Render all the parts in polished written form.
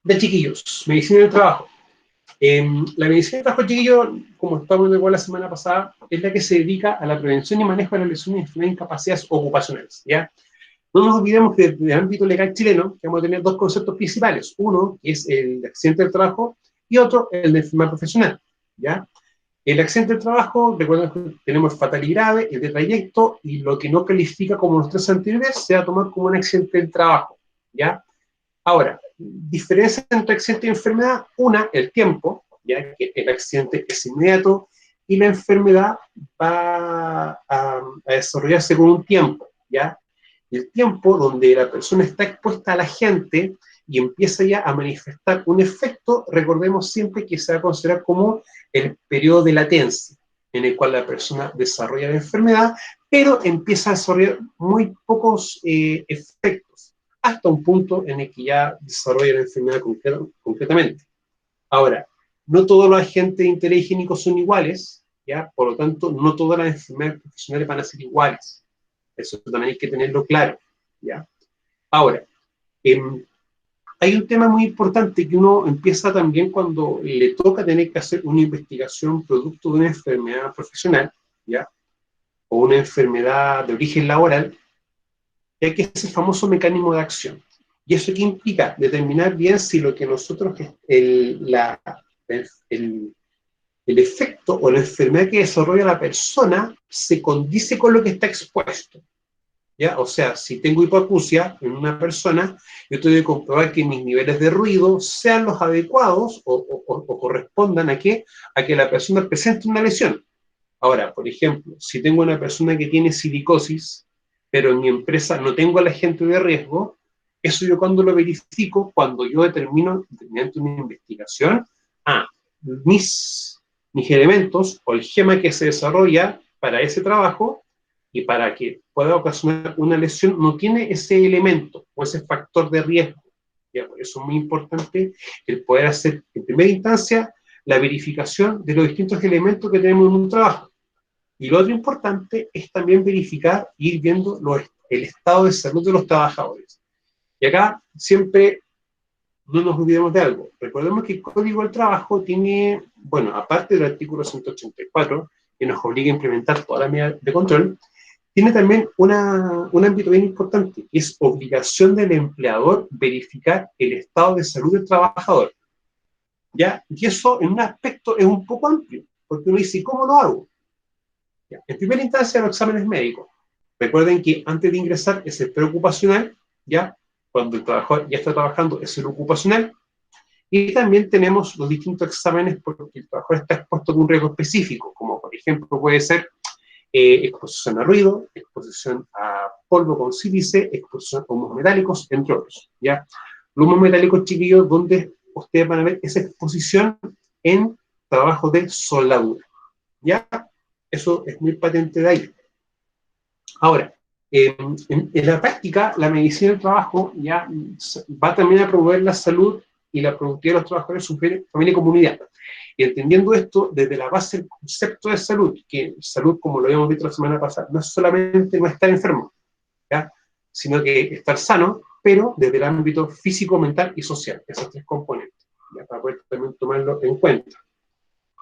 De chiquillos, medicina del trabajo. La medicina del trabajo, chiquillos, como estábamos igual la semana pasada, es la que se dedica a la prevención y manejo de las lesiones y enfermedades e incapacidades ocupacionales, ¿ya? No nos olvidemos que desde el ámbito legal chileno vamos a tener dos conceptos principales. Uno, que es el de accidente del trabajo, y otro, el de enfermedad profesional, ¿ya? El accidente del trabajo, recuerden que tenemos fatal y grave, el de trayecto, y lo que no califica como los tres anteriores se va a tomar como un accidente del trabajo, ¿ya? Ahora, diferencia entre accidente y enfermedad, una, el tiempo, ya que el accidente es inmediato, y la enfermedad va a desarrollarse con un tiempo, ¿ya? El tiempo donde la persona está expuesta a la gente y empieza ya a manifestar un efecto, recordemos siempre que se va a considerar como el periodo de latencia, en el cual la persona desarrolla la enfermedad, pero empieza a desarrollar muy pocos efectos, hasta un punto en el que ya desarrolla la enfermedad concretamente. Ahora, no todos los agentes de interés higiénico son iguales, ¿ya? Por lo tanto, no todas las enfermedades profesionales van a ser iguales. Eso también hay que tenerlo claro, ¿ya? Ahora, hay un tema muy importante que uno empieza también cuando le toca tener que hacer una investigación producto de una enfermedad profesional, ¿ya? O una enfermedad de origen laboral, ya que es el famoso mecanismo de acción. ¿Y eso qué implica? Determinar bien si lo que nosotros, el efecto o la enfermedad que desarrolla la persona se condice con lo que está expuesto. ¿Ya? O sea, si tengo hipoacusia en una persona, yo tengo que comprobar que mis niveles de ruido sean los adecuados o correspondan a que la persona presente una lesión. Ahora, por ejemplo, si tengo una persona que tiene silicosis, pero en mi empresa no tengo al agente de riesgo, eso yo cuando lo verifico, cuando yo determino, mediante una investigación, mis elementos o el gema que se desarrolla para ese trabajo y para que pueda ocasionar una lesión, no tiene ese elemento o ese factor de riesgo. ¿Ya? Por eso es muy importante el poder hacer, en primera instancia, la verificación de los distintos elementos que tenemos en un trabajo. Y lo otro importante es también verificar e ir viendo el estado de salud de los trabajadores. Y acá siempre no nos olvidemos de algo. Recordemos que el Código del Trabajo tiene, bueno, aparte del artículo 184, que nos obliga a implementar todas las medidas de control, tiene también un ámbito bien importante, que es obligación del empleador verificar el estado de salud del trabajador. ¿Ya? Y eso en un aspecto es un poco amplio, porque uno dice, ¿cómo lo hago? ¿Ya? En primera instancia, los exámenes médicos. Recuerden que antes de ingresar es el preocupacional, ¿ya? Cuando el trabajador ya está trabajando es el ocupacional, y también tenemos los distintos exámenes porque el trabajador está expuesto a un riesgo específico, como por ejemplo puede ser exposición a ruido, exposición a polvo con sílice, exposición a humos metálicos, entre otros, ¿ya? Los humos metálicos, chiquillos, donde ustedes van a ver esa exposición en trabajo de soldadura, ¿ya? Eso es muy patente de ahí. Ahora, en la práctica, la medicina del trabajo ya va también a promover la salud y la productividad de los trabajadores, su familia y comunidad. Y entendiendo esto desde la base del concepto de salud, que salud, como lo habíamos visto la semana pasada, no es solamente no estar enfermo, ¿ya? Sino que estar sano, pero desde el ámbito físico, mental y social, esos tres componentes, ¿ya? Para poder también tomarlo en cuenta.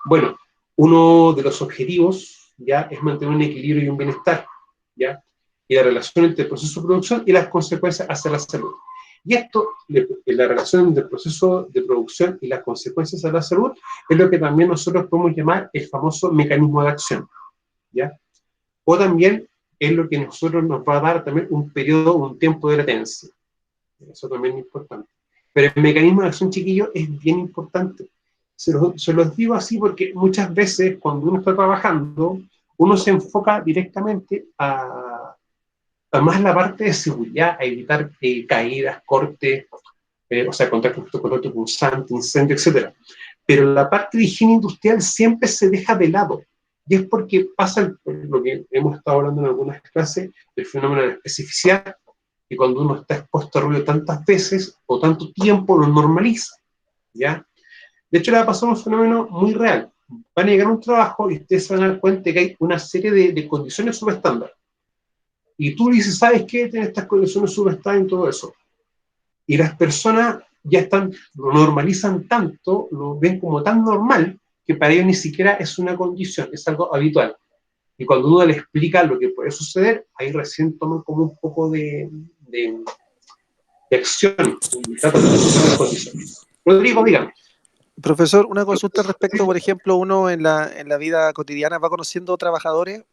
Bueno, uno de los objetivos ya es mantener un equilibrio y un bienestar, ¿ya? Y la relación entre el proceso de producción y las consecuencias hacia la salud. Y esto, la relación entre el proceso de producción y las consecuencias a la salud, es lo que también nosotros podemos llamar el famoso mecanismo de acción, ¿ya? O también es lo que nosotros nos va a dar también un periodo, un tiempo de latencia. Eso también es importante. Pero el mecanismo de acción, chiquillo, es bien importante. Se los digo así porque muchas veces cuando uno está trabajando, uno se enfoca directamente a más la parte de seguridad, a evitar caídas, cortes, o sea, contacto punzante, incendio, etc. Pero la parte de higiene industrial siempre se deja de lado. Y es porque pasa lo que hemos estado hablando en algunas clases, el fenómeno de la especificidad, que cuando uno está expuesto a ruido tantas veces o tanto tiempo lo normaliza, ¿ya? De hecho, le va a pasar un fenómeno muy real. Van a llegar a un trabajo y ustedes se van a dar cuenta que hay una serie de condiciones subestándar. Y tú dices, ¿sabes qué? Tienes estas condiciones subestándar y todo eso. Y las personas ya están, lo normalizan tanto, lo ven como tan normal, que para ellos ni siquiera es una condición, es algo habitual. Y cuando uno le explica lo que puede suceder, ahí recién toman como un poco de acción y tratan de resolver las condiciones. Rodrigo, dígame. Profesor, una consulta respecto, por ejemplo, uno en la vida cotidiana va conociendo trabajadores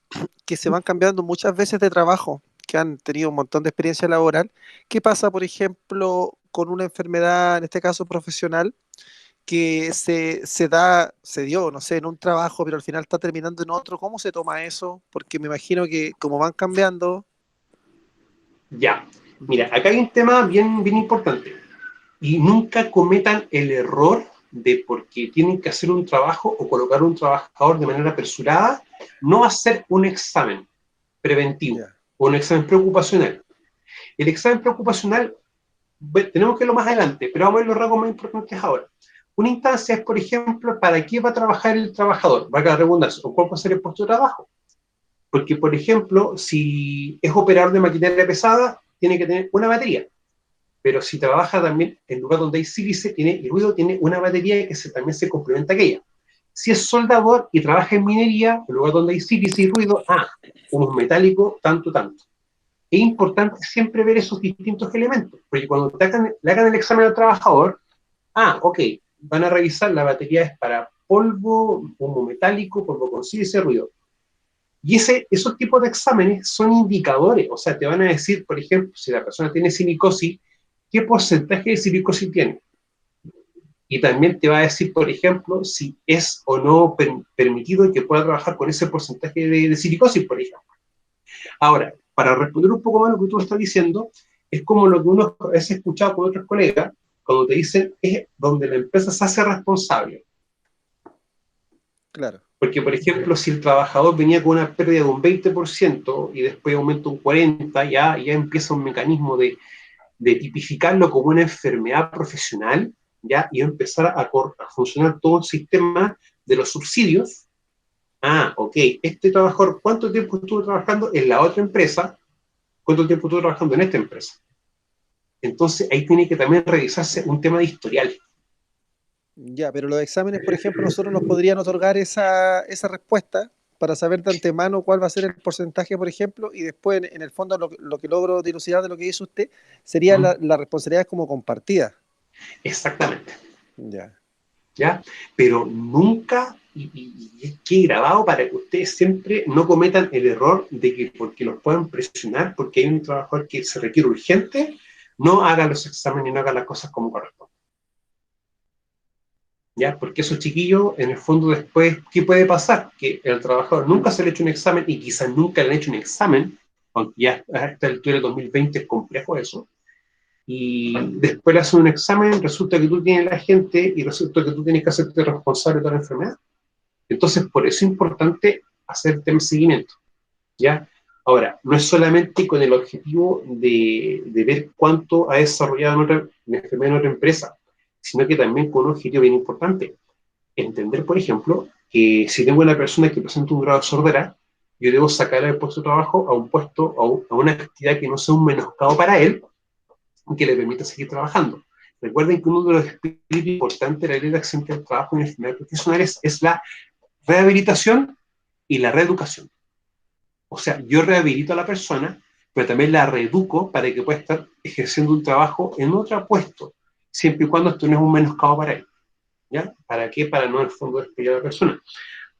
que se van cambiando muchas veces de trabajo, que han tenido un montón de experiencia laboral. ¿Qué pasa, por ejemplo, con una enfermedad, en este caso profesional, que se dio, no sé, en un trabajo, pero al final está terminando en otro? ¿Cómo se toma eso? Porque me imagino que como van cambiando. Ya, mira, acá hay un tema bien importante. Y nunca cometan el error de porque tienen que hacer un trabajo o colocar un trabajador de manera apresurada, no hacer un examen preventivo Ya, o un examen preocupacional. El examen preocupacional tenemos que irlo más adelante, pero vamos a ver los rasgos más importantes ahora. Una instancia es, por ejemplo, ¿para qué va a trabajar el trabajador? Valga la redundancia, o cuál va a ser el puesto de trabajo. Porque, por ejemplo, si es operador de maquinaria pesada, tiene que tener una batería. Pero si trabaja también en lugar donde hay sílice y ruido, tiene una batería que también se complementa a aquella. Si es soldador y trabaja en minería, en lugar donde hay sílice y ruido, como es metálico, tanto. Es importante siempre ver esos distintos elementos, porque cuando le hagan el examen al trabajador, ok, van a revisar la batería es para polvo metálico, polvo con sílice, ruido. Y esos tipos de exámenes son indicadores, o sea, te van a decir, por ejemplo, si la persona tiene silicosis, qué porcentaje de silicosis tiene. Y también te va a decir, por ejemplo, si es o no permitido que pueda trabajar con ese porcentaje de silicosis, por ejemplo. Ahora, para responder un poco más lo que tú estás diciendo, es como lo que uno a veces ha escuchado con otros colegas, cuando te dicen es donde la empresa se hace responsable. claro. Porque, por ejemplo, si el trabajador venía con una pérdida de un 20% y después aumenta un 40%, ya empieza un mecanismo de tipificarlo como una enfermedad profesional, ¿ya? Y empezar a funcionar todo el sistema de los subsidios. Ok, este trabajador, ¿cuánto tiempo estuvo trabajando en la otra empresa? ¿Cuánto tiempo estuvo trabajando en esta empresa? Entonces, ahí tiene que también revisarse un tema de historial. Ya, pero los exámenes, por ejemplo, nosotros nos podrían otorgar esa respuesta para saber de antemano cuál va a ser el porcentaje, por ejemplo, y después, en el fondo, lo que logro dilucidar de lo que dice usted sería ¿Mm? la responsabilidad como compartida. Exactamente. Ya, ¿Ya? Pero nunca, y quede grabado para que ustedes siempre no cometan el error de que porque los puedan presionar, porque hay un trabajador que se requiere urgente, no haga los exámenes y no haga las cosas como corresponde. ¿Ya? Porque esos chiquillos, en el fondo después, ¿qué puede pasar? Que el trabajador nunca se le ha hecho un examen y quizás nunca le han hecho un examen, aunque ya a esta altura del 2020 es complejo eso, y después le hacen un examen, resulta que tú tienes la gente y resulta que tú tienes que hacerte responsable de toda la enfermedad. Entonces, por eso es importante hacer tema seguimiento, ¿ya? Ahora, no es solamente con el objetivo de ver cuánto ha desarrollado la enfermedad en otra empresa, sino que también con un objetivo bien importante. Entender, por ejemplo, que si tengo una persona que presenta un grado de sordera, yo debo sacar del puesto de trabajo a un puesto, a una actividad que no sea un menoscabo para él, que le permita seguir trabajando. Recuerden que uno de los espíritus importantes de la ley de accidentes del trabajo en enfermedades profesionales es la rehabilitación y la reeducación. O sea, yo rehabilito a la persona, pero también la reeduco para que pueda estar ejerciendo un trabajo en otro puesto, siempre y cuando esto no es un menoscabo para él. ¿Ya? ¿Para qué? Para no, en el fondo, despedir a la persona.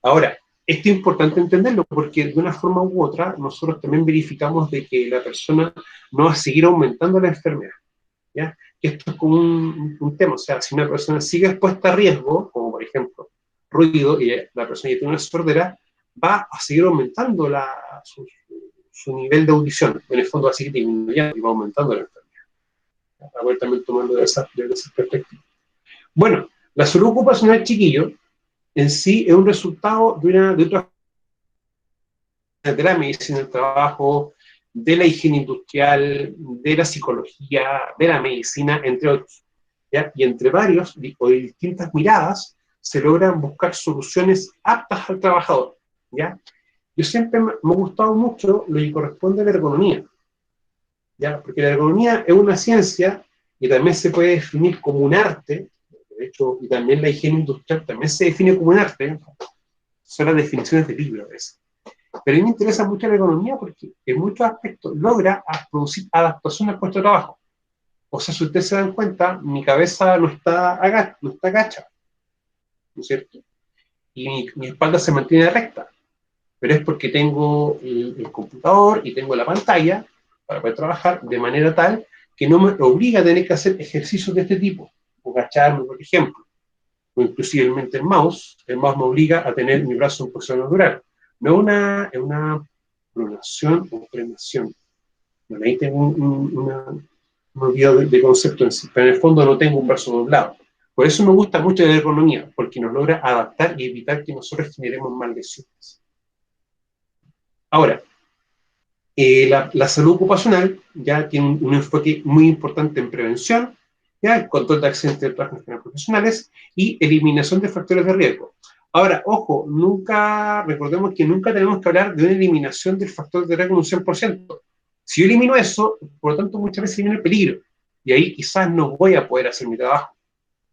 Ahora, esto es importante entenderlo porque de una forma u otra nosotros también verificamos de que la persona no va a seguir aumentando la enfermedad. ¿Ya? Y esto es como un tema, o sea, si una persona sigue expuesta a riesgo, como por ejemplo ruido, y la persona ya tiene una sordera, va a seguir aumentando su nivel de audición, en el fondo va a seguir disminuyendo y va aumentando la enfermedad. A ver, también tomando de esa perspectiva. Bueno, la salud ocupacional, chiquillo, en sí es un resultado de la medicina del trabajo, de la higiene industrial, de la psicología, de la medicina, entre otros. ¿Ya? Y entre varios o de distintas miradas se logran buscar soluciones aptas al trabajador. ¿Ya? Yo siempre me ha gustado mucho lo que corresponde a la ergonomía, ¿ya? Porque la ergonomía es una ciencia y también se puede definir como un arte, de hecho, y también la higiene industrial también se define como un arte, son las definiciones de libro a veces. Pero a mí me interesa mucho la economía porque en muchos aspectos logra producir adaptación al puesto de trabajo. O sea, si ustedes se dan cuenta, mi cabeza no está agacha, ¿no es cierto? Y mi espalda se mantiene recta, pero es porque tengo el computador y tengo la pantalla para poder trabajar de manera tal que no me obliga a tener que hacer ejercicios de este tipo, o agacharme, por ejemplo, o inclusive el mouse me obliga a tener mi brazo en posición natural. No es una pronación o prenación. Bueno, ahí tengo un video de concepto en sí, pero en el fondo no tengo un brazo doblado. Por eso me gusta mucho la ergonomía, porque nos logra adaptar y evitar que nosotros generemos más lesiones. Ahora, la salud ocupacional ya tiene un enfoque muy importante en prevención, ya el control de accidentes de trabajo profesionales y eliminación de factores de riesgo. Ahora, ojo, recordemos que nunca tenemos que hablar de una eliminación del factor de riesgo en un 100%. Si yo elimino eso, por lo tanto, muchas veces viene el peligro. Y ahí quizás no voy a poder hacer mi trabajo.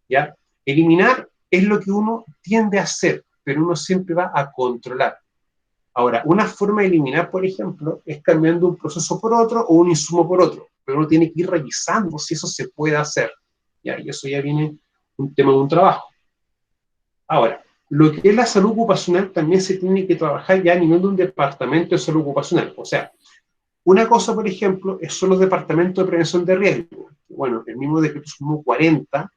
¿Ya? Eliminar es lo que uno tiende a hacer, pero uno siempre va a controlar. Ahora, una forma de eliminar, por ejemplo, es cambiando un proceso por otro o un insumo por otro, pero uno tiene que ir revisando si eso se puede hacer, ¿ya? Y eso ya viene un tema de un trabajo. Ahora, lo que es la salud ocupacional también se tiene que trabajar ya a nivel de un departamento de salud ocupacional. O sea, una cosa, por ejemplo, son los departamentos de prevención de riesgo. Bueno, el mismo decreto sumo 40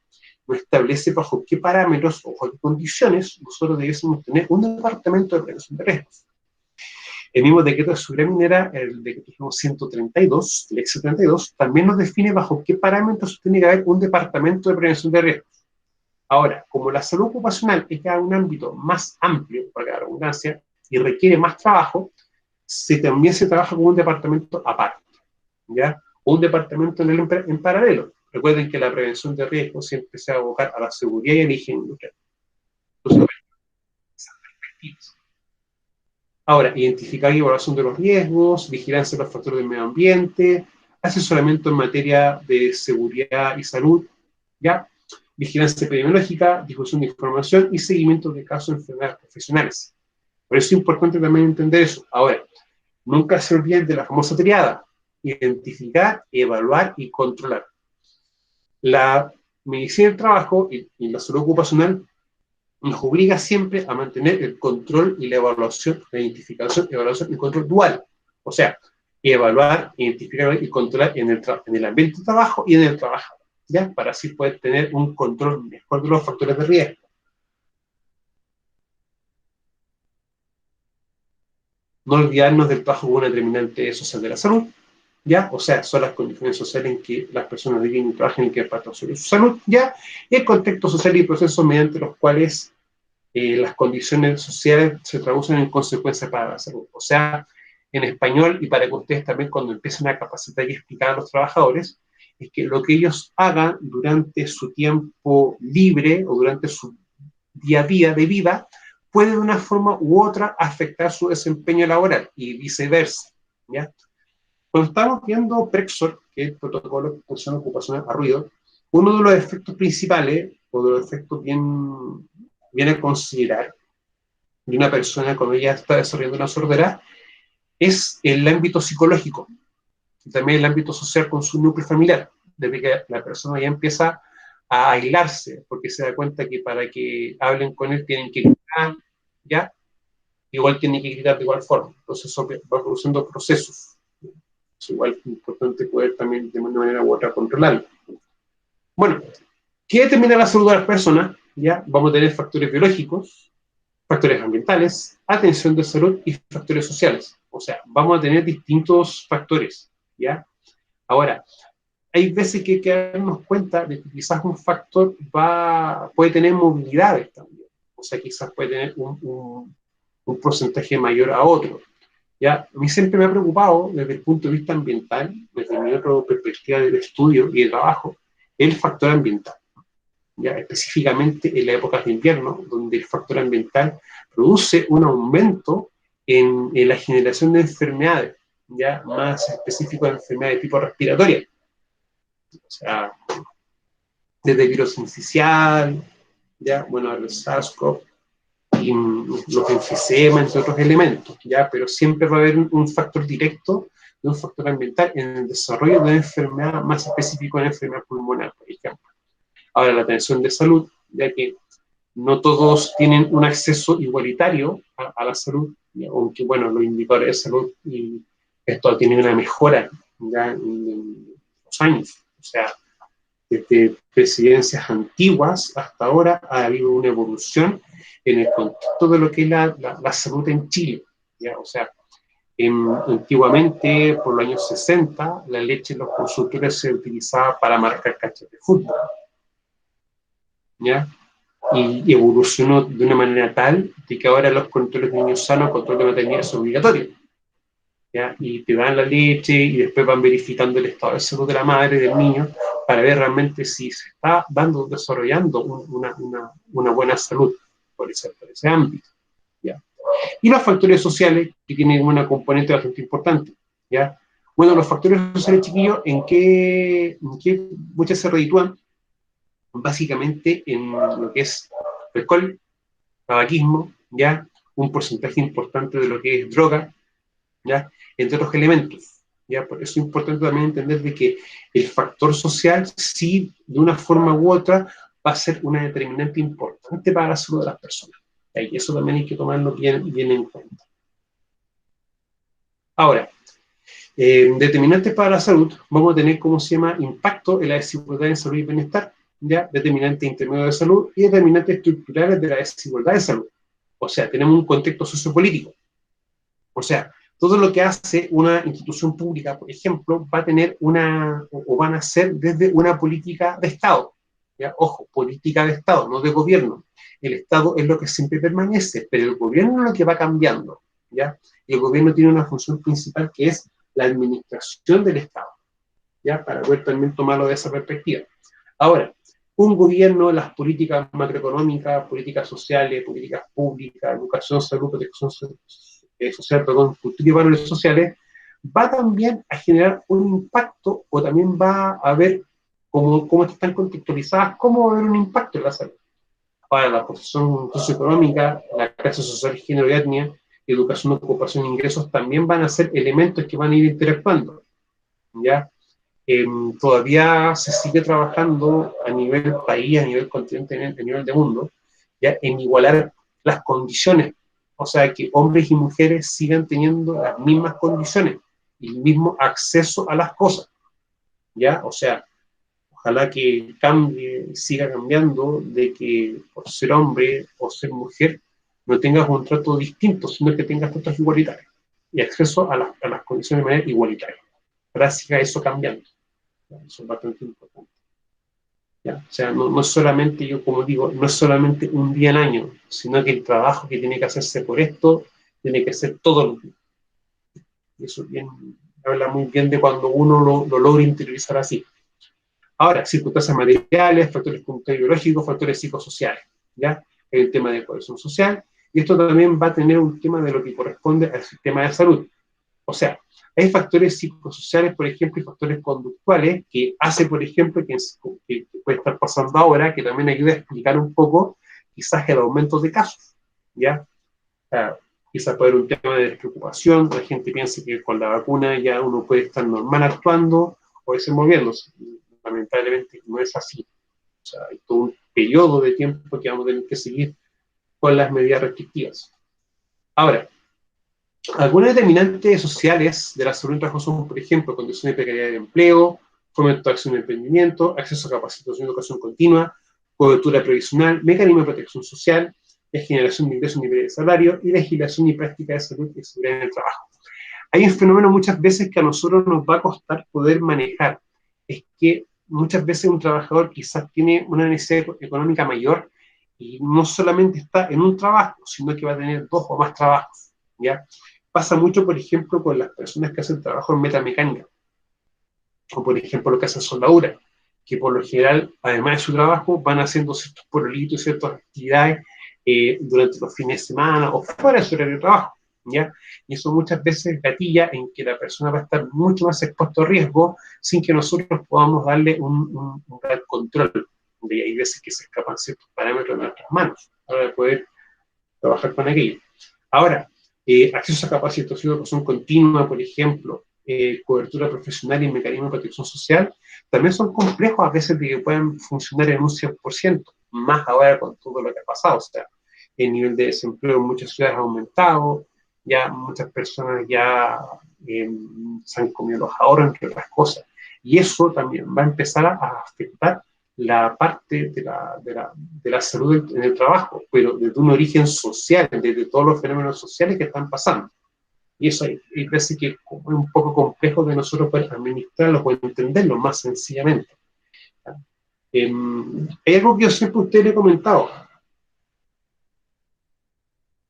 nos establece bajo qué parámetros o bajo qué condiciones nosotros debiésemos tener un departamento de prevención de riesgos. El mismo decreto de seguridad minera, el decreto 132, el ex 32, también nos define bajo qué parámetros tiene que haber un departamento de prevención de riesgos. Ahora, como la salud ocupacional es ya un ámbito más amplio, para la redundancia, y requiere más trabajo, también se trabaja con un departamento aparte, ¿ya? O un departamento en paralelo. Recuerden que la prevención de riesgos siempre se va a abocar a la seguridad y a la higiene industrial. Entonces, esas perspectivas. Ahora, identificar y evaluación de los riesgos, vigilancia de los factores del medio ambiente, asesoramiento en materia de seguridad y salud, ¿ya? Vigilancia epidemiológica, difusión de información y seguimiento de casos de enfermedades profesionales. Por eso es importante también entender eso. Ahora, nunca se olviden de la famosa triada: identificar, evaluar y controlar. La medicina del trabajo y la salud ocupacional nos obliga siempre a mantener el control y la evaluación, la identificación, evaluación y control dual. O sea, evaluar, identificar y controlar en el ambiente de trabajo y en el trabajo, ¿ya? Para así poder tener un control mejor de los factores de riesgo. No olvidarnos del trabajo como una determinante social de la salud, ¿ya? O sea, son las condiciones sociales en que las personas viven y trabajan y que impactan sobre su salud, ¿ya? Y el contexto social y procesos mediante los cuales las condiciones sociales se traducen en consecuencias para la salud. O sea, en español, y para que ustedes también cuando empiecen a capacitar y explicar a los trabajadores, es que lo que ellos hagan durante su tiempo libre o durante su día a día de vida puede de una forma u otra afectar su desempeño laboral y viceversa, ¿ya? Cuando estamos viendo Prexor, que es el protocolo de expulsión ocupacional a ruido, uno de los efectos principales, o de los efectos bien a considerar de una persona cuando ella está desarrollando una sordera, es el ámbito psicológico, y también el ámbito social con su núcleo familiar, desde que la persona ya empieza a aislarse, porque se da cuenta que para que hablen con él tienen que gritar, ¿ya? Igual tienen que gritar de igual forma, entonces eso va produciendo procesos. Es igual importante poder también de una manera u otra controlarlo. Bueno, ¿qué determina la salud de las personas? Ya vamos a tener factores biológicos, factores ambientales, atención de salud y factores sociales. O sea, vamos a tener distintos factores, ¿ya? Ahora, hay veces que hay que darnos cuenta de que quizás un factor puede tener movilidades también. O sea, quizás puede tener un porcentaje mayor a otro. ¿Ya? A mí siempre me ha preocupado, desde el punto de vista ambiental, desde mi otra perspectiva de estudio y de trabajo, el factor ambiental. ¿Ya? Específicamente en las épocas de invierno, donde el factor ambiental produce un aumento en la generación de enfermedades, ya más específico de enfermedades de tipo respiratoria. sea, desde virus sincicial, ya, bueno, el SARS-CoV, y los enfisema, entre otros elementos, ya, pero siempre va a haber un factor directo de un factor ambiental en el desarrollo de una enfermedad, más específico en la enfermedad pulmonar, por ejemplo. Ahora, la atención de salud, ya que no todos tienen un acceso igualitario a la salud, ya, aunque, bueno, los indicadores de salud, y esto ha tenido una mejora ya en los años, o sea, desde presidencias antiguas hasta ahora ha habido una evolución en el contexto de lo que es la salud en Chile, ¿ya? O sea, antiguamente, por los años 60, la leche en los consultorios se utilizaba para marcar canchas de fútbol, ¿ya? Y evolucionó de una manera tal de que ahora los controles de niños sanos, control de maternidad, son obligatorios, ¿ya? Y te dan la leche y después van verificando el estado de salud de la madre y del niño para ver realmente si se está desarrollando una buena salud por ese ámbito, ¿ya? Y los factores sociales, que tienen una componente bastante importante, ¿ya? Bueno, los factores sociales, chiquillos, ¿en qué muchas se reditúan? Básicamente en lo que es alcohol, tabaquismo, ¿ya? Un porcentaje importante de lo que es droga, ¿ya? Entre otros elementos, ¿ya? Por eso es importante también entender de que el factor social, sí, de una forma u otra, va a ser una determinante importante para la salud de las personas. Y eso también hay que tomarlo bien en cuenta. Ahora, determinantes para la salud, vamos a tener, ¿cómo se llama?, impacto en la desigualdad en salud y bienestar, ¿ya? Determinantes intermedios de salud y determinantes estructurales de la desigualdad de salud. O sea, tenemos un contexto sociopolítico. O sea, todo lo que hace una institución pública, por ejemplo, va a tener o van a ser desde una política de Estado. ¿Ya? Ojo, política de Estado, no de gobierno. El Estado es lo que siempre permanece, pero el gobierno es lo que va cambiando, ¿ya? Y el gobierno tiene una función principal que es la administración del Estado, ¿ya? Para poder también tomarlo de esa perspectiva. Ahora, un gobierno, las políticas macroeconómicas, políticas sociales, políticas públicas, educación, salud, protección social, perdón, cultura y valores sociales, va también a generar un impacto, o también va a ver cómo están contextualizadas, cómo va a haber un impacto en la salud. Para la posición socioeconómica, la clase social, género y etnia, educación, ocupación e ingresos también van a ser elementos que van a ir interactuando, ¿ya? Todavía se sigue trabajando a nivel país, a nivel continente, a nivel de mundo, ¿ya? En igualar las condiciones, o sea, que hombres y mujeres sigan teniendo las mismas condiciones y el mismo acceso a las cosas, ¿ya? O sea, ojalá que cambie, siga cambiando, de que por ser hombre o ser mujer no tengas un trato distinto, sino que tengas tratos igualitarios y acceso a las condiciones de manera igualitaria. Gracias a eso cambiando. Eso es bastante importante. ¿Ya? O sea, no es solamente, yo como digo, no es solamente un día al año, sino que el trabajo que tiene que hacerse por esto tiene que ser todos los días. Y eso bien, habla muy bien de cuando uno lo logra interiorizar así. Ahora, circunstancias materiales, factores biológicos, factores psicosociales, ¿ya? El tema de cohesión social, y esto también va a tener un tema de lo que corresponde al sistema de salud. O sea, hay factores psicosociales, por ejemplo, y factores conductuales que hace, por ejemplo, que puede estar pasando ahora, que también ayuda a explicar un poco quizás el aumento de casos, ¿ya? Quizás puede haber un tema de despreocupación, la gente piensa que con la vacuna ya uno puede estar normal actuando o irse moviéndose. Lamentablemente no es así. O sea, hay todo un periodo de tiempo que vamos a tener que seguir con las medidas restrictivas. Ahora, algunas determinantes sociales de la salud en trabajo son, por ejemplo, condiciones de precariedad de empleo, fomento de acción de emprendimiento, acceso a capacitación y educación continua, cobertura previsional, mecanismo de protección social, la generación de ingresos a nivel de salario y legislación y práctica de salud y seguridad en el trabajo. Hay un fenómeno muchas veces que a nosotros nos va a costar poder manejar. Es que muchas veces un trabajador quizás tiene una necesidad económica mayor y no solamente está en un trabajo, sino que va a tener 2 o más trabajos, ¿ya? Pasa mucho, por ejemplo, con las personas que hacen trabajo en metamecánica, o por ejemplo lo que hacen soldadura, que por lo general, además de su trabajo, van haciendo ciertos pueblitos, ciertas actividades durante los fines de semana o fuera de su horario de trabajo, ¿ya? Y eso muchas veces gatilla en que la persona va a estar mucho más expuesto a riesgo sin que nosotros podamos darle un real control. Y hay veces que se escapan ciertos parámetros de nuestras manos para poder trabajar con aquello. Ahora, acceso a capacitación, educación continua, por ejemplo, cobertura profesional y mecanismos de protección social, también son complejos a veces de que puedan funcionar en un 100%, más ahora con todo lo que ha pasado. O sea, el nivel de desempleo en muchas ciudades ha aumentado, ya muchas personas ya se han comido los ahorros, entre otras cosas. Y eso también va a empezar a afectar la parte de la salud en el trabajo, pero desde un origen social, desde todos los fenómenos sociales que están pasando. Y eso hay veces que es un poco complejo de nosotros poder administrarlo, poder entenderlo más sencillamente. Hay algo que yo siempre a usted le he comentado,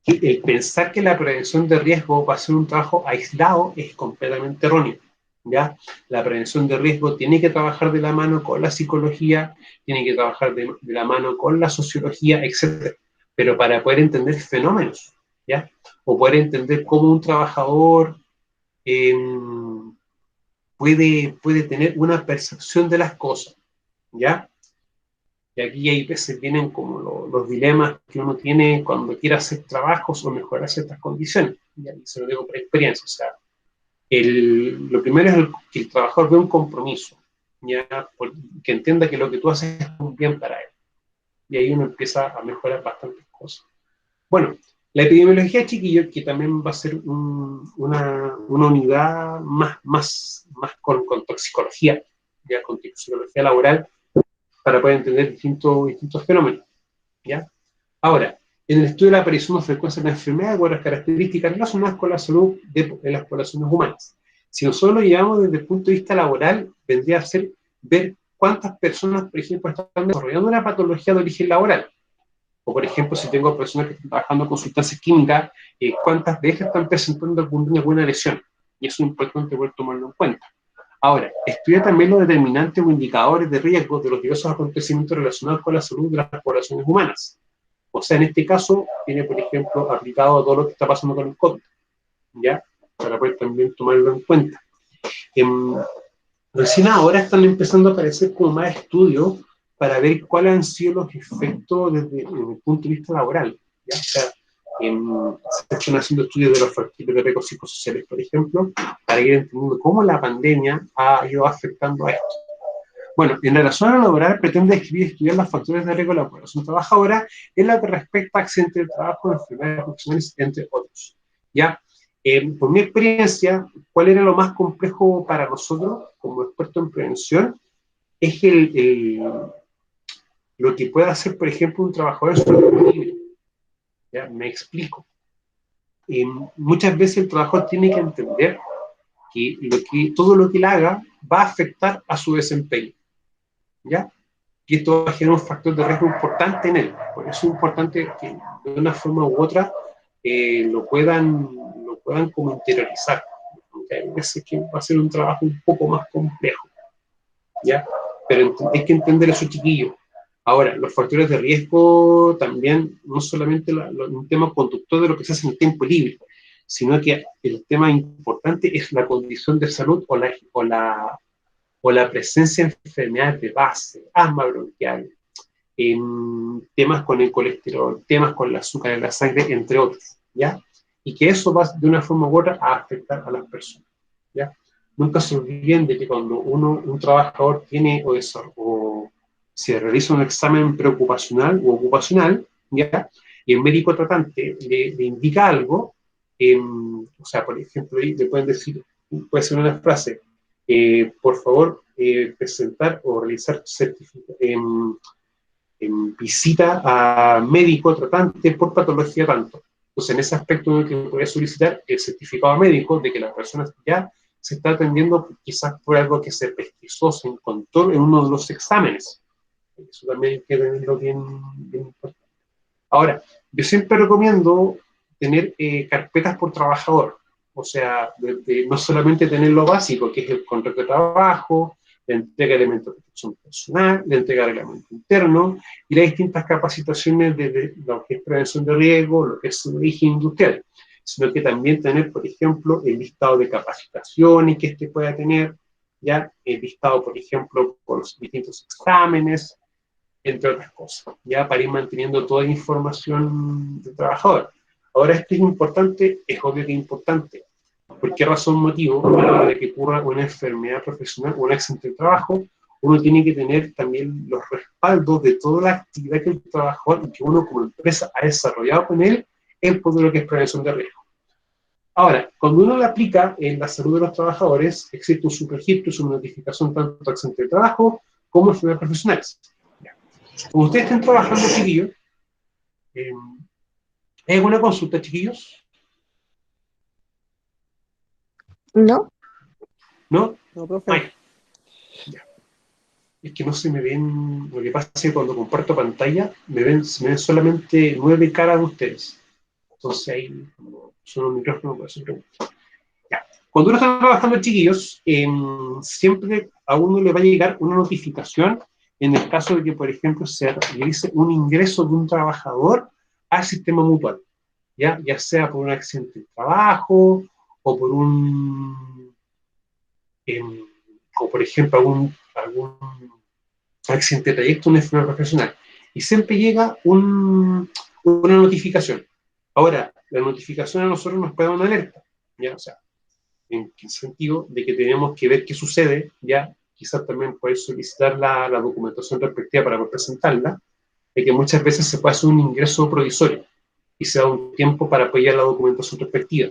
que el pensar que la prevención de riesgo va a ser un trabajo aislado es completamente erróneo. ¿Ya? La prevención de riesgo tiene que trabajar de la mano con la psicología, tiene que trabajar de la mano con la sociología, etc. Pero para poder entender fenómenos, ¿ya? O poder entender cómo un trabajador puede tener una percepción de las cosas, ¿ya? Y aquí hay veces vienen como los dilemas que uno tiene cuando quiere hacer trabajos o mejorar ciertas condiciones. Y ahí se lo digo por experiencia. O sea, lo primero es que el trabajador vea un compromiso, ¿ya? Que entienda que lo que tú haces es un bien para él. Y ahí uno empieza a mejorar bastantes cosas. Bueno, la epidemiología, chiquillos, que también va a ser una unidad más con toxicología, ya con toxicología laboral, para poder entender distintos fenómenos, ¿ya? Ahora, en el estudio de la aparición o frecuencia de la enfermedad o las características relacionadas con la salud de las poblaciones humanas. Si nosotros lo llevamos desde el punto de vista laboral, vendría a ser ver cuántas personas, por ejemplo, están desarrollando una patología de origen laboral. O, por ejemplo, si tengo personas que están trabajando con sustancias químicas, cuántas de ellas están presentando alguna lesión. Y eso es importante poder tomarlo en cuenta. Ahora, estudia también los determinantes o indicadores de riesgo de los diversos acontecimientos relacionados con la salud de las poblaciones humanas. O sea, en este caso, tiene, por ejemplo, aplicado a todo lo que está pasando con el COVID, ¿ya? Para poder también tomarlo en cuenta. Recién ahora están empezando a aparecer como más estudios para ver cuáles han sido los efectos desde el punto de vista laboral, ¿ya? O sea, se están haciendo estudios de los factores de riesgo psicosociales, por ejemplo, para ir entendiendo cómo la pandemia ha ido afectando a esto. Bueno, en relación a lo laboral, pretende describir y estudiar los factores de riesgo de la población trabajadora en lo que respecta a accidentes de trabajo, enfermedades profesionales, entre otros. ¿Ya? Por mi experiencia, ¿cuál era lo más complejo para nosotros, como expertos en prevención? Es lo que puede hacer, por ejemplo, un trabajador en su tiempo libre. ¿Ya? Me explico. Muchas veces el trabajador tiene que entender que todo lo que él haga va a afectar a su desempeño, ¿ya? Y esto va a generar un factor de riesgo importante en él. Por eso es importante que de una forma u otra lo puedan como interiorizar. Aunque hay veces que va a ser un trabajo un poco más complejo, ¿ya? Pero hay que entender eso, chiquillos. Ahora, los factores de riesgo también, no solamente un tema conductor de lo que se hace en el tiempo libre, sino que el tema importante es la condición de salud o la presencia de enfermedades de base, asma bronquial, temas con el colesterol, temas con el azúcar en la sangre, entre otros, ¿ya? Y que eso va de una forma u otra a afectar a las personas, ¿ya? Nunca se olviden de que cuando un trabajador tiene o se realiza un examen preocupacional o ocupacional, ¿ya? Y el médico tratante le indica algo, o sea, por ejemplo, le pueden decir, puede ser una frase, por favor, presentar o realizar visita a médico tratante por patología tanto. Entonces, en ese aspecto uno que puede solicitar el certificado médico de que la persona ya se está atendiendo quizás por algo que se pesquisó, se encontró en uno de los exámenes. Eso también hay que tenerlo bien importante. Ahora, yo siempre recomiendo tener carpetas por trabajador. O sea, no solamente tener lo básico, que es el contrato de trabajo, la entrega de elementos de protección personal, la entrega de reglamento interno y las distintas capacitaciones de lo que es prevención de riesgo, lo que es origen industrial. sino que también tener, por ejemplo, el listado de capacitaciones que este pueda tener, ya el listado, por ejemplo, con los distintos exámenes, entre otras cosas, ya para ir manteniendo toda la información del trabajador. Ahora, esto es importante, es obvio que es importante. ¿Por qué razón motivo? A la hora de que ocurra una enfermedad profesional o un accidente de trabajo, uno tiene que tener también los respaldos de toda la actividad que el trabajador y que uno como empresa ha desarrollado con él en todo lo que es prevención de riesgo. Ahora, cuando uno lo aplica en la salud de los trabajadores, existe un subregistro, es una notificación tanto de accidente de trabajo como enfermedades profesionales. Como ustedes estén trabajando, chiquillos, ¿hay alguna consulta, chiquillos? ¿No? ¿No? No, profe. Ay, ya. Es que no se me ven, lo que pasa es que cuando comparto pantalla, se me ven solamente 9 caras de ustedes. Entonces ahí, son un micrófono, puede ser pregunta. Ya. Cuando uno está trabajando, chiquillos, siempre a uno le va a llegar una notificación en el caso de que, por ejemplo, se realice un ingreso de un trabajador al sistema mutual, ya sea por un accidente de trabajo o por un, o por ejemplo, algún accidente de trayecto, una enfermedad profesional. Y siempre llega una notificación. Ahora, la notificación a nosotros nos puede dar una alerta, ¿ya? O sea, en el sentido de que tenemos que ver qué sucede, ya quizás también poder solicitar la documentación respectiva para poder presentarla, de que muchas veces se puede hacer un ingreso provisorio y se da un tiempo para apoyar la documentación respectiva.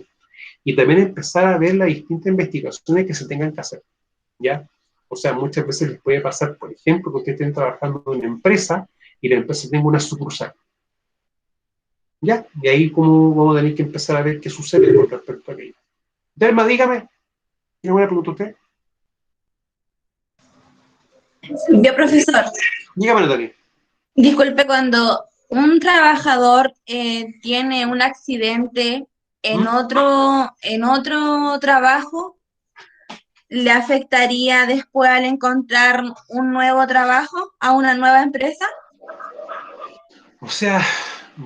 Y también empezar a ver las distintas investigaciones que se tengan que hacer, ¿ya? O sea, muchas veces les puede pasar, por ejemplo, que ustedes estén trabajando en una empresa y la empresa tenga una sucursal, ¿ya? Y ahí como vamos a tener que empezar a ver qué sucede con respecto a aquello. Derma, dígame, ¿tiene alguna pregunta usted? Yo, profesor, Dígame, Natalia. disculpe, cuando un trabajador tiene un accidente en otro trabajo, ¿le afectaría después al encontrar un nuevo trabajo a una nueva empresa? O sea,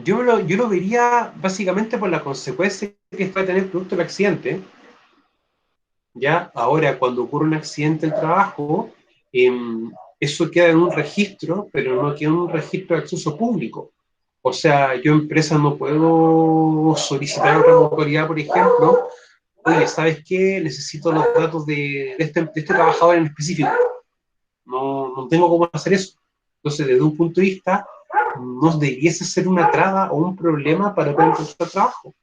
yo lo vería básicamente por la consecuencia que va a tener producto del accidente. Ya, ahora, cuando ocurre un accidente en el trabajo, eso queda en un registro, pero no queda en un registro de acceso público. O sea, yo empresa no puedo solicitar a otra autoridad, por ejemplo, oye, ¿sabes qué? Necesito los datos de este trabajador en específico. No tengo cómo hacer eso. Entonces, desde un punto de vista, no debiese ser una traba o un problema para poder encontrar trabajo.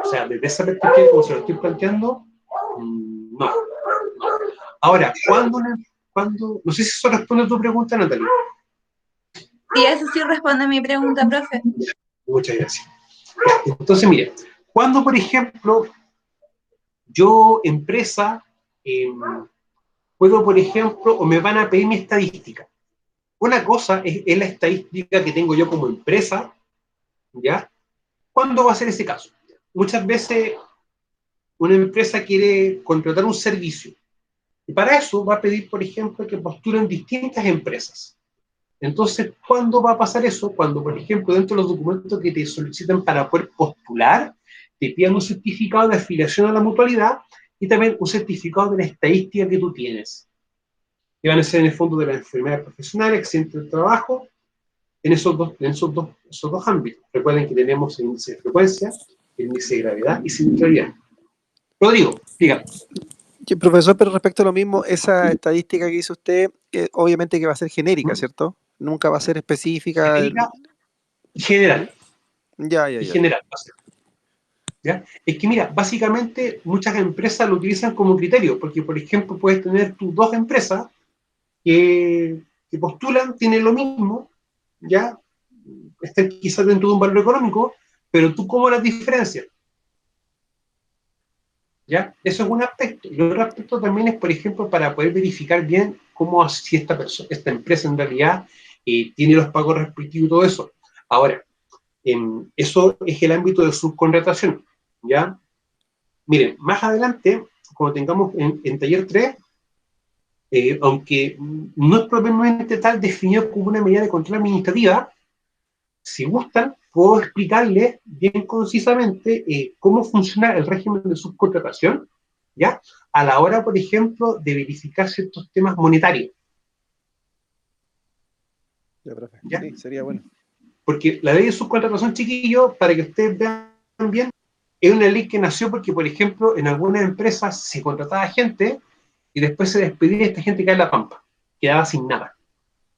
O sea, desde esa perspectiva, como se lo estoy planteando, no. Ahora, no sé si eso responde a tu pregunta, Natalia. Sí, eso sí responde a mi pregunta, profe. Muchas gracias. Entonces, mire, cuando, por ejemplo, yo, empresa, puedo, por ejemplo, o me van a pedir mi estadística. Una cosa es la estadística que tengo yo como empresa, ¿ya? ¿Cuándo va a ser ese caso? Muchas veces una empresa quiere contratar un servicio y para eso va a pedir, por ejemplo, que postulen distintas empresas. Entonces, ¿cuándo va a pasar eso? Cuando, por ejemplo, dentro de los documentos que te solicitan para poder postular, te pidan un certificado de afiliación a la mutualidad y también un certificado de la estadística que tú tienes. Que van a ser en el fondo de la enfermedad profesional, accidente de trabajo, en esos dos ámbitos. Recuerden que tenemos el índice de frecuencia, el índice de gravedad y siniestralidad. Rodrigo, dígame. Sí, profesor, pero respecto a lo mismo, esa estadística que hizo usted, obviamente que va a ser genérica, ¿cierto? Nunca va a ser específica. Genérica y general. Ya. Y general. ¿Ya? Es que mira, básicamente muchas empresas lo utilizan como criterio, porque por ejemplo puedes tener tus dos empresas que postulan, tienen lo mismo, ya están quizás dentro de un valor económico, pero tú cómo las diferencias. ¿Ya? Eso es un aspecto. Y otro aspecto también es, por ejemplo, para poder verificar bien cómo si esta empresa en realidad tiene los pagos respectivos y todo eso. Ahora, eso es el ámbito de subcontratación, ¿ya? Miren, más adelante, cuando tengamos en taller 3, aunque no es propiamente tal definido como una medida de control administrativa, Si gustan, puedo explicarles bien concisamente cómo funciona el régimen de subcontratación, ¿ya? A la hora, por ejemplo, de verificar ciertos temas monetarios. Ya, profe. ¿Ya? Sí, sería bueno. Porque la ley de subcontratación, chiquillo, para que ustedes vean bien, es una ley que nació porque, por ejemplo, en algunas empresas se contrataba gente y después se despedía y esta gente cae en la pampa, quedaba sin nada.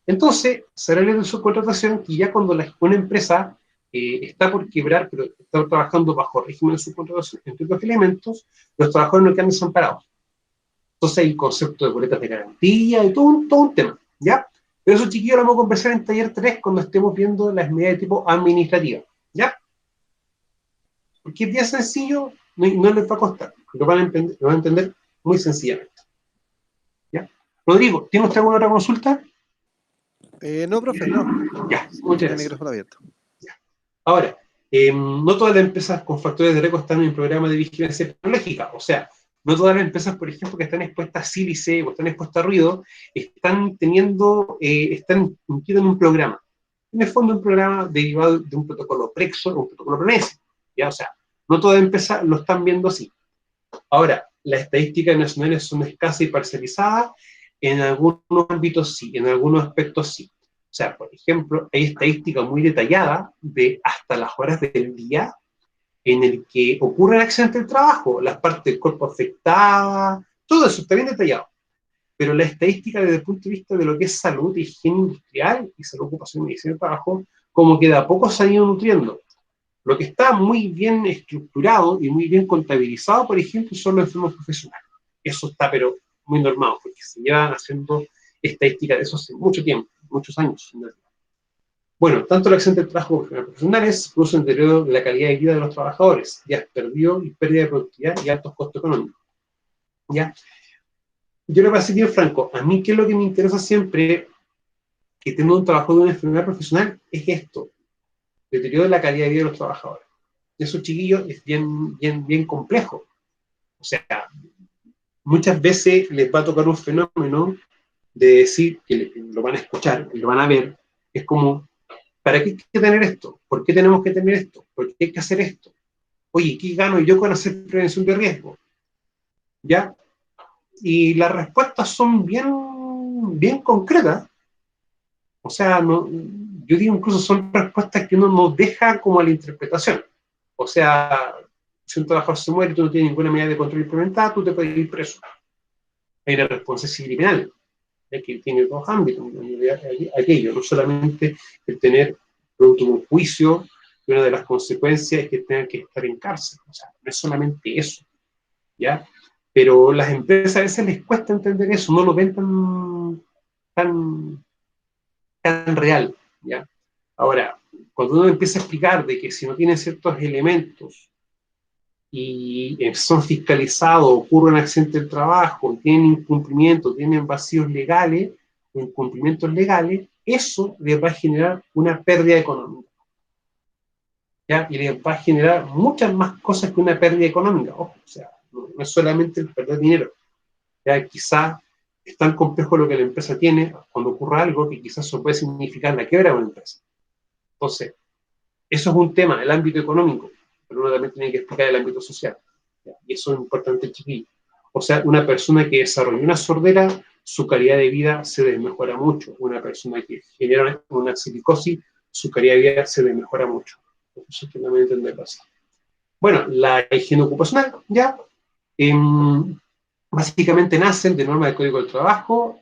Entonces, será la ley de subcontratación que ya cuando una empresa está por quebrar, pero está trabajando bajo régimen de subcontratación, entre otros elementos, los trabajadores no quedan desamparados. Entonces hay concepto de boletas de garantía y todo un tema, ¿ya? Pero eso, chiquillos, lo vamos a conversar en taller 3 cuando estemos viendo las medidas de tipo administrativa, ¿ya? Porque es bien sencillo, no les va a costar, lo van a entender muy sencillamente, ¿ya? Rodrigo, ¿tiene usted alguna otra consulta? No, profe, no. Ya, muchas Tiene el gracias. micrófono abierto. Ahora, no todas las empresas con factores de riesgo están en el programa de vigilancia tecnológica. O sea, no todas las empresas, por ejemplo, que están expuestas a sílice o están expuestas a ruido, están incluidas en un programa. En el fondo, un programa derivado de un protocolo Prexo o un protocolo PRONESI. ¿Ya? O sea, no todas las empresas lo están viendo así. Ahora, las estadísticas nacionales son escasas y parcializadas. En algunos ámbitos sí, en algunos aspectos sí. O sea, por ejemplo, hay estadísticas muy detalladas de hasta las horas del día en el que ocurre el accidente del trabajo, las partes del cuerpo afectadas, todo eso está bien detallado. Pero la estadística desde el punto de vista de lo que es salud, higiene industrial y salud ocupacional y medicina del trabajo, como que de a poco se han ido nutriendo. Lo que está muy bien estructurado y muy bien contabilizado, por ejemplo, son los enfermos profesionales. Eso está, pero muy normado, porque se llevan haciendo estadísticas de eso hace mucho tiempo, muchos años. Bueno, tanto el accidente del trabajo como los profesionales producen deterioro de la calidad de vida de los trabajadores, días perdidos y pérdida de productividad y altos costos económicos. ¿Ya? Yo le voy a ser bien franco, a mí qué es lo que me interesa siempre que tengo un trabajo de una enfermedad profesional es esto, deterioro de la calidad de vida de los trabajadores. Eso, chiquillos, es bien complejo. O sea, muchas veces les va a tocar un fenómeno de decir que lo van a escuchar, que lo van a ver, es como, ¿para qué hay que tener esto? ¿Por qué tenemos que tener esto? ¿Por qué hay que hacer esto? Oye, ¿qué gano yo con hacer prevención de riesgo? ¿Ya? Y las respuestas son bien concretas. O sea, no, yo digo incluso son respuestas que uno nos deja como a la interpretación. O sea, si un trabajador se muere y tú no tienes ninguna medida de control implementada, tú te puedes ir preso. Hay una responsabilidad criminal, que tiene dos ámbitos, aquello, no solamente el tener producto de un juicio, y una de las consecuencias es que tengan que estar en cárcel. O sea, no es solamente eso, ¿ya? Pero las empresas a veces les cuesta entender eso, no lo ven tan real, ¿ya? Ahora, cuando uno empieza a explicar de que si no tienen ciertos elementos y son fiscalizados, ocurre un accidente del trabajo, tienen incumplimientos, tienen vacíos legales, o incumplimientos legales, eso les va a generar una pérdida económica, ¿ya? Y les va a generar muchas más cosas que una pérdida económica. Ojo, o sea, no es solamente el perder dinero, ¿ya? Quizás es tan complejo lo que la empresa tiene cuando ocurra algo que quizás eso puede significar la quiebra de una empresa. Entonces, eso es un tema, el ámbito económico, pero uno también tiene que explicar el ámbito social, ¿ya? Y eso es importante, chiquillo. O sea, una persona que desarrolla una sordera, su calidad de vida se desmejora mucho. Una persona que genera una silicosis, su calidad de vida se desmejora mucho. Eso es que también entenderlo así. Bueno, la higiene ocupacional, ya, básicamente nacen de normas del Código del Trabajo,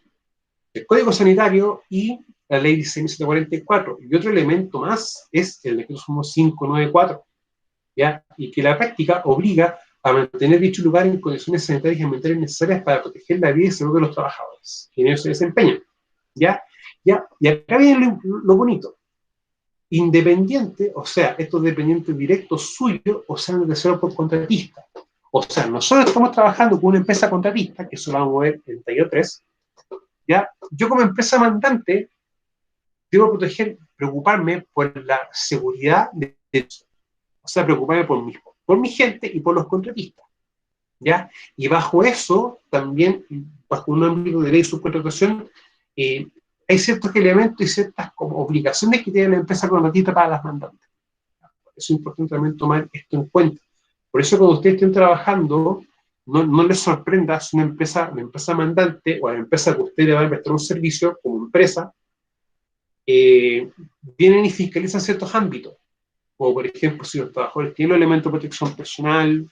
el Código Sanitario y la Ley 16.744. Y otro elemento más es el decreto sumo 594, ¿ya? Y que la práctica obliga a mantener dicho lugar en condiciones sanitarias y ambientales necesarias para proteger la vida y salud de los trabajadores, que en ellos se desempeñan, ¿ya? ¿Ya? Y acá viene lo bonito. Independiente, o sea, estos dependientes directos suyos, o sean de tercero por contratista. O sea, nosotros estamos trabajando con una empresa contratista, que eso lo vamos a ver en taller 3, ¿ya? Yo como empresa mandante debo preocuparme por la seguridad o sea, preocuparme por mi gente y por los contratistas, ¿ya? Y bajo eso, también, bajo un ámbito de ley de subcontratación, hay ciertos elementos y ciertas como obligaciones que tiene la empresa contratista para las mandantes. Es importante también tomar esto en cuenta. Por eso cuando ustedes estén trabajando, no les sorprenda si una empresa mandante o la empresa que usted le va a prestar un servicio como empresa, vienen y fiscalizan ciertos ámbitos. Como por ejemplo, si los trabajadores tienen los elementos de protección personal,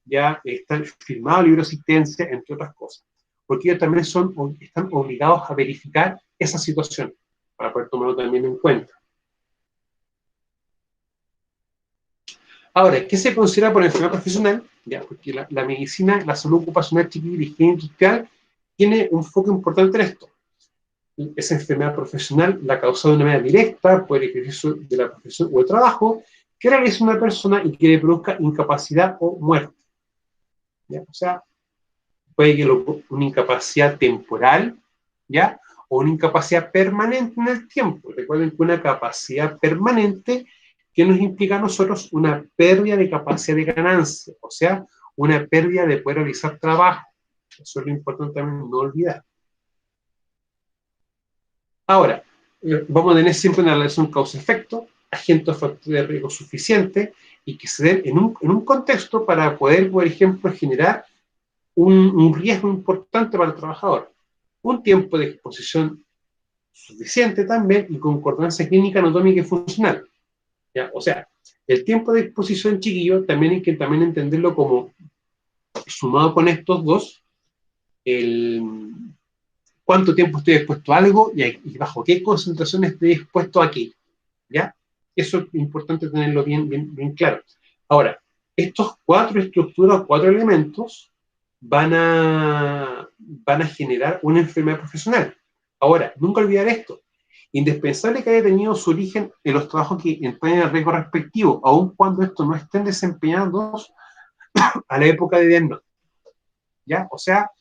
ya están firmados libros de asistencia, entre otras cosas. Porque ellos también están obligados a verificar esa situación, para poder tomarlo también en cuenta. Ahora, ¿qué se considera por enfermedad profesional? Ya, porque la medicina, la salud ocupacional civil y la higiene industrial tiene un foco importante en esto. Esa enfermedad profesional la causa de una manera directa por el ejercicio de la profesión o el trabajo que realiza una persona y que le produzca incapacidad o muerte. ¿Ya? O sea, puede que una incapacidad temporal, ¿ya? O una incapacidad permanente en el tiempo. Recuerden que una capacidad permanente que nos implica a nosotros una pérdida de capacidad de ganancia, o sea, una pérdida de poder realizar trabajo. Eso es lo importante también no olvidar. Ahora, vamos a tener siempre una relación causa-efecto, agentes o factores de riesgo suficiente y que se den en un contexto para poder, por ejemplo, generar un riesgo importante para el trabajador. Un tiempo de exposición suficiente también y concordancia clínica, anatómica y funcional. ¿Ya? O sea, el tiempo de exposición, chiquillo, también hay que también entenderlo como sumado con estos dos, cuánto tiempo estoy expuesto a algo y bajo qué concentración estoy expuesto a qué. ¿Ya? Eso es importante tenerlo bien claro. Ahora, estos 4 estructuras, 4 elementos, van a generar una enfermedad profesional. Ahora, nunca olvidar esto. Indispensable que haya tenido su origen en los trabajos que entran en el riesgo respectivo, aun cuando estos no estén desempeñados a la época de diagnóstico. ¿Ya? O sea,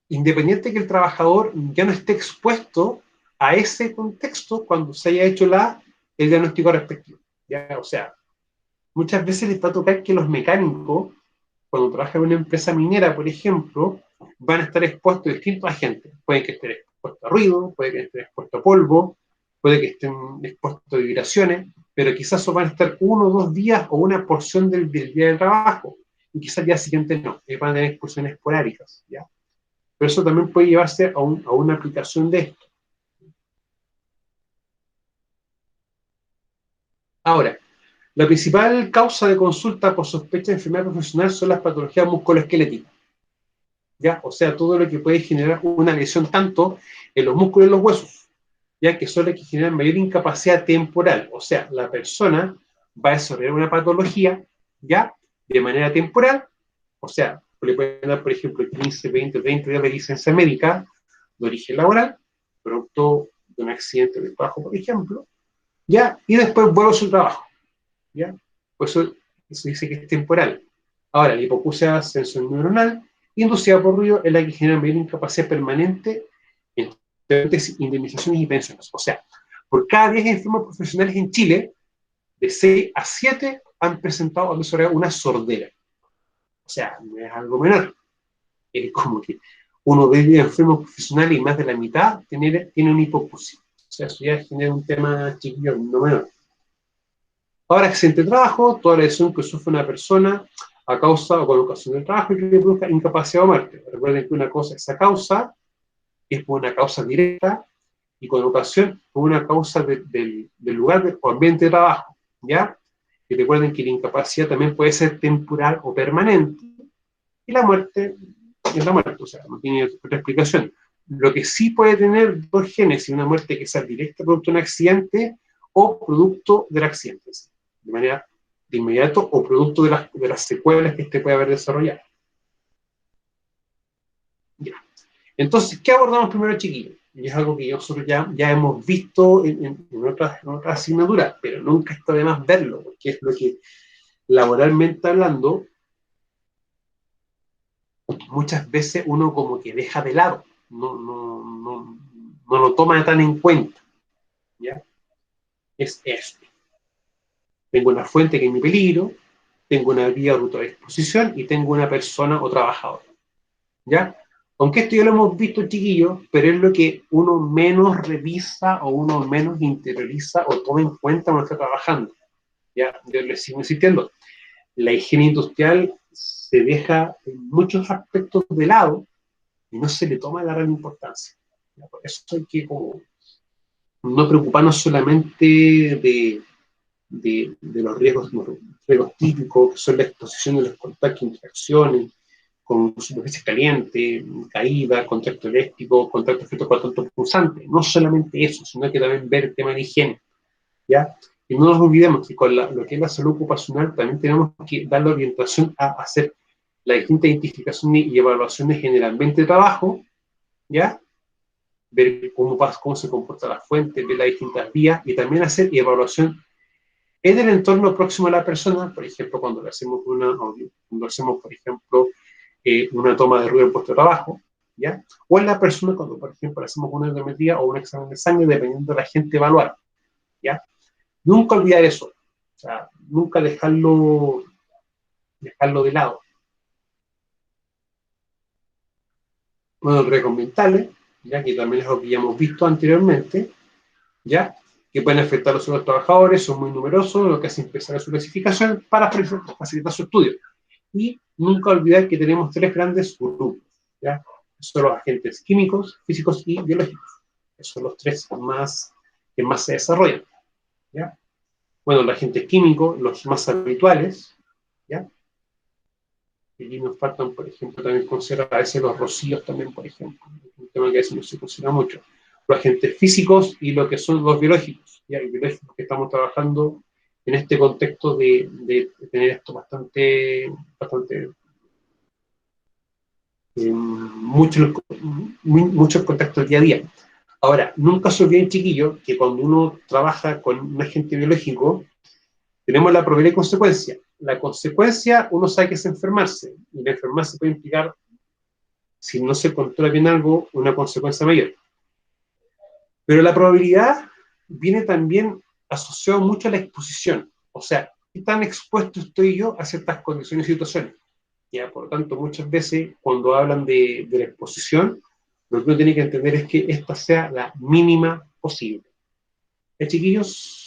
independiente que el trabajador ya no esté expuesto a ese contexto cuando se haya hecho el diagnóstico respectivo. ¿Ya? O sea, muchas veces les va a tocar que los mecánicos, cuando trabajan en una empresa minera, por ejemplo, van a estar expuestos a distintos agentes. Pueden que estén expuestos a ruido, puede que estén expuestos a polvo, puede que estén expuestos a vibraciones, pero quizás van a estar 1 o 2 días o una porción del día de trabajo, y quizás el día siguiente no, van a tener exposiciones esporádicas, ¿ya? Pero eso también puede llevarse a una aplicación de esto. Ahora, la principal causa de consulta por sospecha de enfermedad profesional son las patologías musculoesqueléticas. ¿Ya? O sea, todo lo que puede generar una lesión tanto en los músculos y los huesos, ya que son las que generan mayor incapacidad temporal. O sea, la persona va a desarrollar una patología, ¿ya? De manera temporal, o sea, le pueden dar, por ejemplo, 15, 20, 30 días de licencia médica de origen laboral, producto de un accidente de trabajo, por ejemplo, ¿ya? Y después vuelve a su trabajo, ¿ya? Por eso dice que es temporal. Ahora, la hipoacusia sensorineuronal inducida por ruido es la que genera mayor incapacidad permanente en indemnizaciones y pensiones. O sea, por cada 10 enfermos profesionales en Chile, de 6 a 7 han presentado una sordera. O sea, no es algo menor. Es como que uno de 10 enfermos profesionales y más de la mitad tiene una hipoacusia. O sea, eso ya genera un tema chiquillo, no menor. Ahora, accidente de trabajo, toda lesión que sufre una persona a causa o con ocasión del trabajo y que le produzca incapacidad o muerte. Recuerden que una cosa, esa causa, es por una causa directa y con ocasión por una causa del lugar o ambiente de trabajo, ¿ya? Y recuerden que la incapacidad también puede ser temporal o permanente y la muerte es la muerte, o sea, no tiene otra explicación. Lo que sí puede tener dos génesis, una muerte que sea directa producto de un accidente o producto del accidente, de manera de inmediato o producto de las secuelas que este puede haber desarrollado. Ya. Entonces, ¿qué abordamos primero, chiquillos? Y es algo que nosotros ya hemos visto en otras asignaturas, pero nunca está de más verlo, porque es lo que, laboralmente hablando, muchas veces uno como que deja de lado, no lo toma tan en cuenta, ¿ya? Es esto. Tengo una fuente que es mi peligro, tengo una vía o ruta de exposición y tengo una persona o trabajador, ¿ya? Aunque esto ya lo hemos visto, chiquillos, pero es lo que uno menos revisa o uno menos interioriza o toma en cuenta cuando está trabajando. Ya, yo les sigo insistiendo. La higiene industrial se deja en muchos aspectos de lado y no se le toma la gran importancia. ¿Ya? Por eso hay que como, no preocuparnos solamente de los riesgos típicos, que son la exposición de los contactos, interacciones, con superficies calientes, caída, contacto eléctrico, contacto efecto con tanto pulsante. No solamente eso, sino que también ver el tema de higiene. ¿Ya? Y no nos olvidemos que con lo que es la salud ocupacional también tenemos que darle orientación a hacer la distinta identificación y evaluaciones en el ambiente de trabajo, ¿ya? Ver cómo se comporta la fuente, ver las distintas vías y también hacer evaluación en el entorno próximo a la persona, por ejemplo, cuando le hacemos por ejemplo, una toma de ruido en puesto de trabajo, ¿ya? O en la persona cuando, por ejemplo, le hacemos una endometría o un examen de sangre, dependiendo de la gente evaluar, ¿ya? Nunca olvidar eso, o sea, nunca dejarlo de lado. Bueno, riesgos ambientales, ya que también es lo que ya hemos visto anteriormente, ya que pueden afectar a los trabajadores, son muy numerosos, lo que hace empezar su clasificación para facilitar su estudio. Y nunca olvidar que tenemos tres grandes grupos, ¿ya? Son los agentes químicos, físicos y biológicos. Esos son los tres que más se desarrollan, ¿ya? Bueno, los agentes químicos, los más habituales, ¿ya? Y aquí nos faltan, por ejemplo, también considerar a veces los rocíos también, por ejemplo, un tema que a veces no se considera mucho. Los agentes físicos y lo que son los biológicos, ¿ya? Y biológicos que estamos trabajando en este contexto de tener esto bastante muchos contactos día a día. Ahora, nunca se olviden, chiquillos, que cuando uno trabaja con un agente biológico, tenemos la probabilidad y consecuencia. La consecuencia, uno sabe que es enfermarse, y la enfermarse puede implicar, si no se controla bien algo, una consecuencia mayor. Pero la probabilidad viene también asociado mucho a la exposición. O sea, ¿qué tan expuesto estoy yo a ciertas condiciones y situaciones? ¿Ya? Por lo tanto, muchas veces cuando hablan de la exposición, lo que uno tiene que entender es que esta sea la mínima posible. Chiquillos?